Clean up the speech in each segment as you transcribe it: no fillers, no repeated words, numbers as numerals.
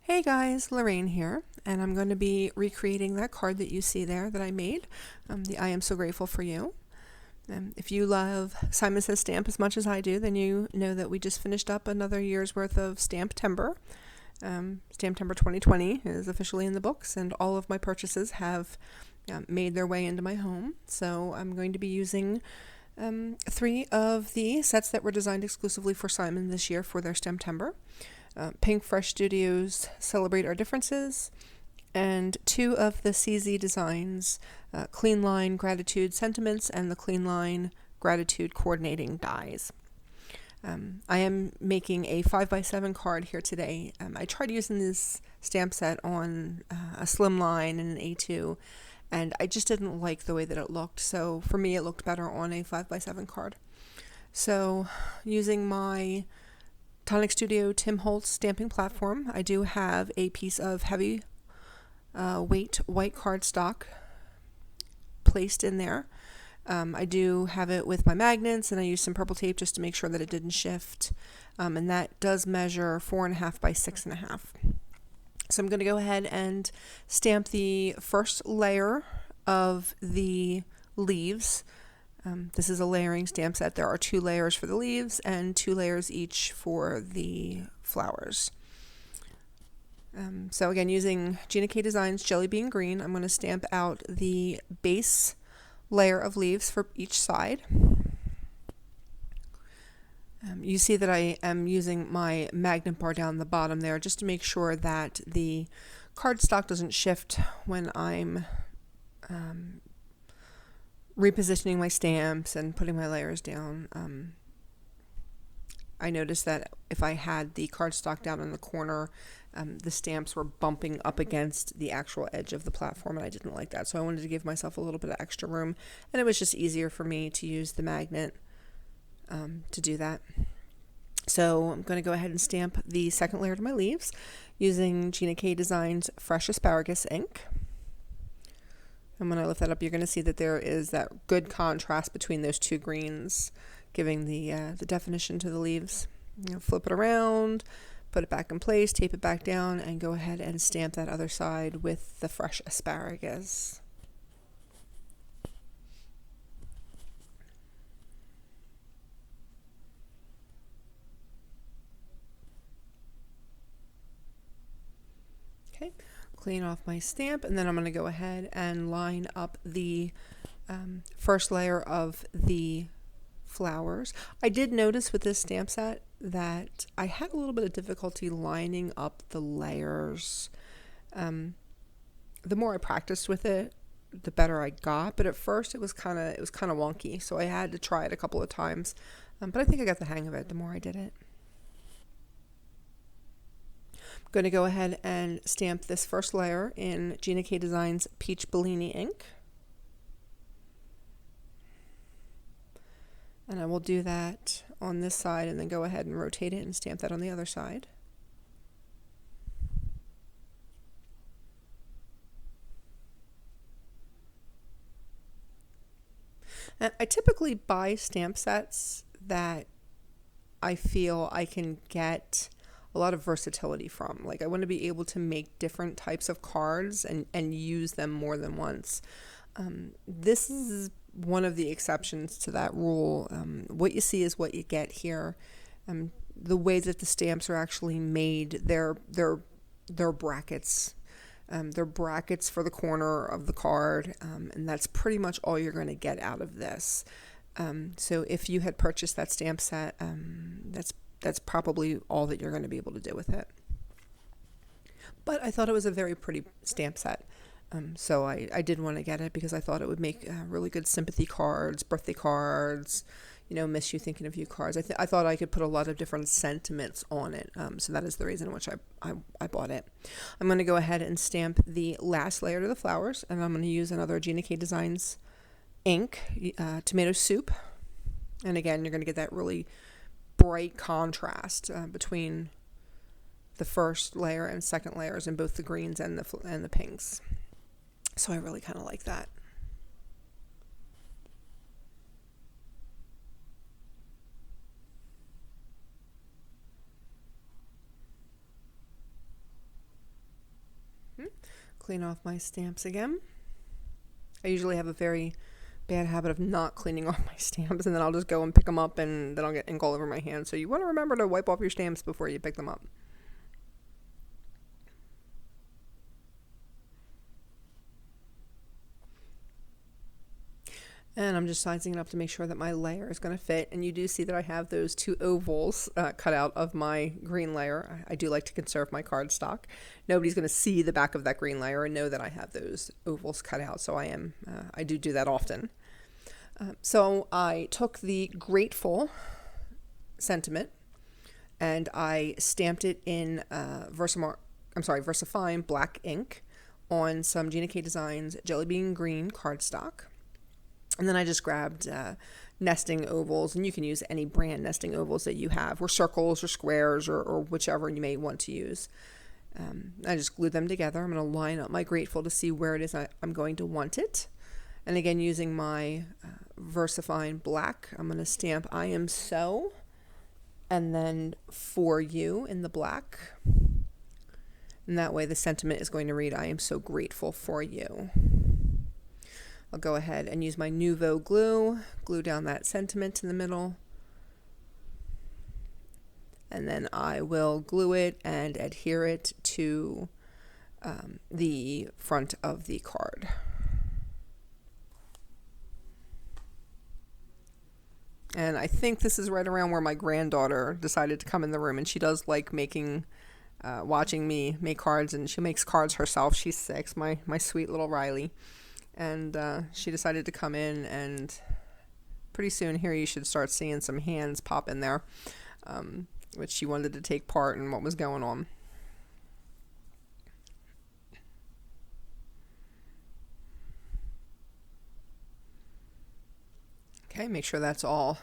Hey guys, Lorraine here, and I'm going to be recreating that card that you see there that I made, the I Am So Grateful for You. If you love Simon Says Stamp as much as I do, then you know that we just finished up another year's worth of Stamptember. Stamptember 2020 is officially in the books, and all of my purchases have made their way into my home. So I'm going to be using 3 of the sets that were designed exclusively for Simon this year for their Stamptember. PinkFresh Studios Celebrate Our Differences, and 2 of the CZ Designs Clean Line Gratitude Sentiments and the Clean Line Gratitude Coordinating Dies. I am making a 5x7 card here today. I tried using this stamp set on a slim line and an A2, and I just didn't like the way that it looked, so for me it looked better on a 5x7 card. So using my Tonic Studio Tim Holtz stamping platform, I do have a piece of heavy weight white cardstock placed in there. I do have it with my magnets, and I used some purple tape just to make sure that it didn't shift, and that does measure 4.5 by 6.5. So I'm going to go ahead and stamp the first layer of the leaves. This is a layering stamp set. There are 2 layers for the leaves and 2 layers each for the flowers. So again, using Gina K Designs Jelly Bean Green, I'm going to stamp out the base layer of leaves for each side. You see that I am using my magnet bar down the bottom there just to make sure that the cardstock doesn't shift when I'm repositioning my stamps and putting my layers down. I noticed that if I had the cardstock down in the corner, the stamps were bumping up against the actual edge of the platform, and I didn't like that. So I wanted to give myself a little bit of extra room, and it was just easier for me to use the magnet to do that. So I'm going to go ahead and stamp the second layer to my leaves using Gina K Designs Fresh Asparagus ink. And when I lift that up, you're going to see that there is that good contrast between those 2 greens, giving the definition to the leaves. Flip it around, put it back in place, tape it back down, and go ahead and stamp that other side with the fresh asparagus. Okay, clean off my stamp, and then I'm going to go ahead and line up the first layer of the flowers. I did notice with this stamp set that I had a little bit of difficulty lining up the layers. The more I practiced with it, the better I got, but at first it was kind of wonky, so I had to try it a couple of times, but I think I got the hang of it the more I did it. I'm going to go ahead and stamp this first layer in Gina K Designs Peach Bellini ink. And I will do that on this side and then go ahead and rotate it and stamp that on the other side. And I typically buy stamp sets that I feel I can get a lot of versatility from. Like, I want to be able to make different types of cards and use them more than once. This is one of the exceptions to that rule. What you see is what you get here. The way that the stamps are actually made, they're brackets. They're brackets for the corner of the card, and that's pretty much all you're going to get out of this. So if you had purchased that stamp set, that's probably all that you're going to be able to do with it. But I thought it was a very pretty stamp set. So I did want to get it because I thought it would make really good sympathy cards, birthday cards, miss you, thinking of you cards. I thought I could put a lot of different sentiments on it. So that is the reason in which I bought it. I'm going to go ahead and stamp the last layer to the flowers, and I'm going to use another Gina K Designs ink, Tomato Soup. And again, you're going to get that really bright contrast between the first layer and second layers in both the greens and the pinks. So I really kind of like that. clean off my stamps again. I usually have a very bad habit of not cleaning off my stamps, and then I'll just go and pick them up, and then I'll get ink all over my hands. So you want to remember to wipe off your stamps before you pick them up. And I'm just sizing it up to make sure that my layer is going to fit. And you do see that I have those 2 ovals cut out of my green layer. I do like to conserve my cardstock. Nobody's going to see the back of that green layer and know that I have those ovals cut out. So I do that often. So I took the Grateful sentiment and I stamped it in VersaFine black ink on some Gina K Designs Jelly Bean Green cardstock. And then I just grabbed nesting ovals, and you can use any brand nesting ovals that you have, or circles or squares or whichever you may want to use. I just glued them together. I'm going to line up my Grateful to see where it is I'm going to want it. And again, using my VersaFine black, I'm going to stamp I am so, and then for you in the black. And that way the sentiment is going to read, I am so grateful for you. I'll go ahead and use my Nouveau glue down that sentiment in the middle. And then I will glue it and adhere it to the front of the card. And I think this is right around where my granddaughter decided to come in the room, and she does like watching me make cards, and she makes cards herself. She's 6, my sweet little Riley. And she decided to come in, and pretty soon here you should start seeing some hands pop in there, which she wanted to take part in what was going on. Okay, make sure that's all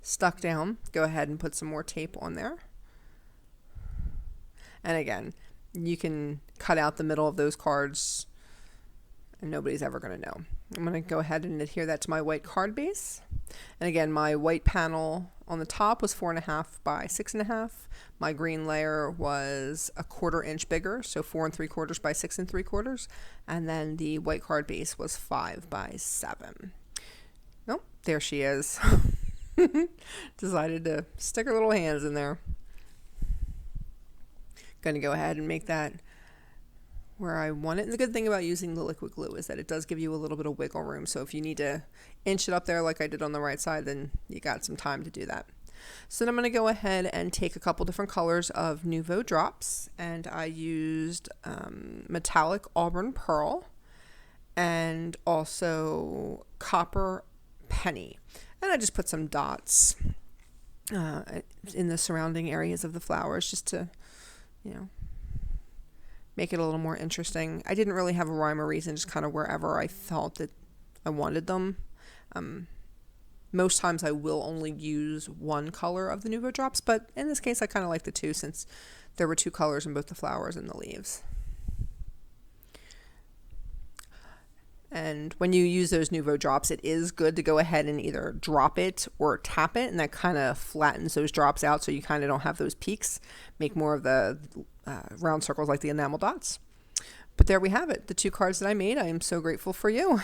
stuck down. Go ahead and put some more tape on there. And again, you can cut out the middle of those cards and nobody's ever going to know. I'm going to go ahead and adhere that to my white card base. And again, my white panel on the top was 4.5 by 6.5. My green layer was 1/4 inch bigger, so 4 3/4 by 6 3/4. And then the white card base was 5 by 7. Oh, there she is. Decided to stick her little hands in there. Going to go ahead and make that where I want it. And the good thing about using the liquid glue is that it does give you a little bit of wiggle room. So if you need to inch it up there like I did on the right side, then you got some time to do that. So then I'm going to go ahead and take a couple different colors of Nouveau drops, and I used metallic auburn pearl and also copper penny. And I just put some dots in the surrounding areas of the flowers just to, make it a little more interesting. I didn't really have a rhyme or reason, just kind of wherever I felt that I wanted them. Most times I will only use one color of the Nouveau drops, but in this case I kind of like the two since there were 2 colors in both the flowers and the leaves. And when you use those Nouveau drops, it is good to go ahead and either drop it or tap it, and that kind of flattens those drops out so you kind of don't have those peaks, make more of the round circles like the enamel dots. But there we have it, the 2 cards that I made. I am so grateful for you.